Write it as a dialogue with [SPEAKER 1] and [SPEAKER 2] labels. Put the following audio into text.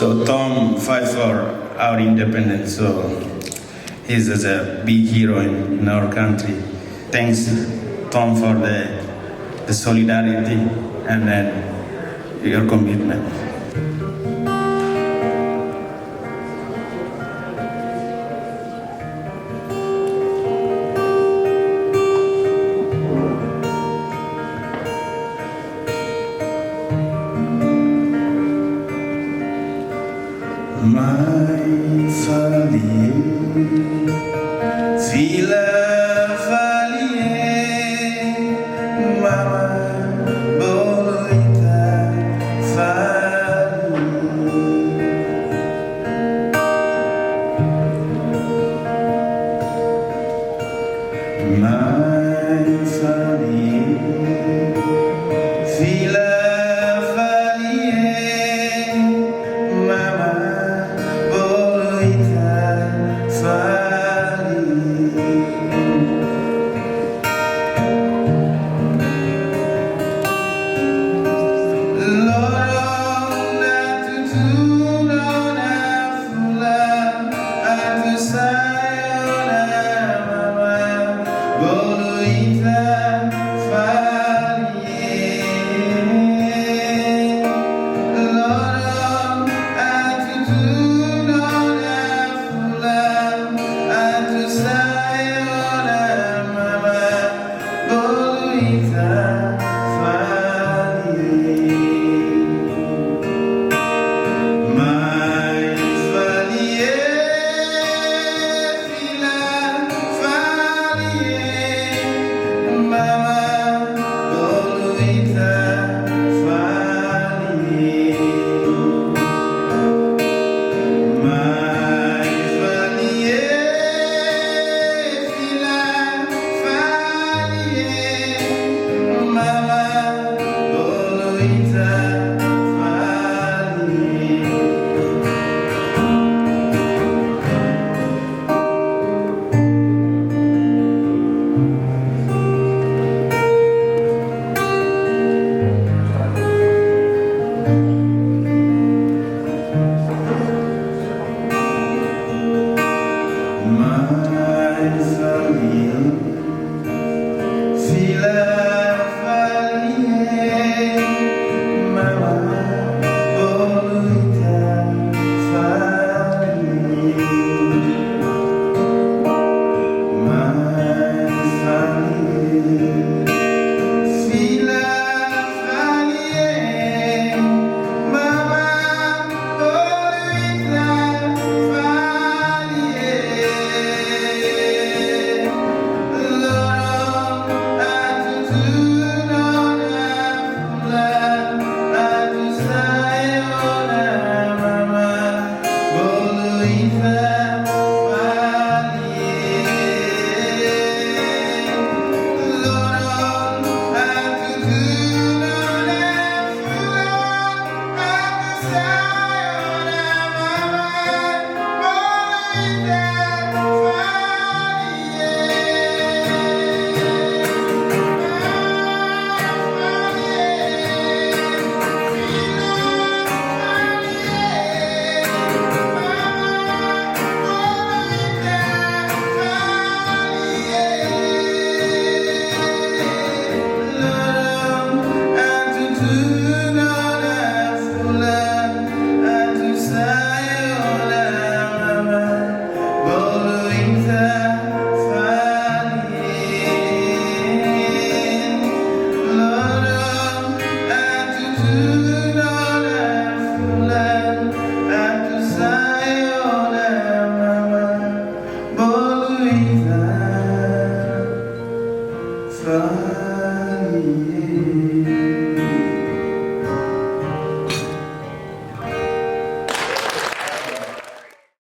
[SPEAKER 1] So Tom fight for our independence. So he's a big hero in our country. Thanks, Tom, for the solidarity and then your commitment. Mai Fali É, mama boluita Fali. Mai Fali É, mama boluita Fali. Lorona tutuna fula atu sayona mama boluita Fali. Lorona tutuna fula atu sayona mama boluita Fali. Mai Fali É, filha Fali É, mama boluita Fali. Mai Fali É, filha Fali É, mama boluita Fali. Mai Fali É, filha Fali É, mama boluita Fali. Mai Fali É, filha Fali É, mama boluita Fali. Fali.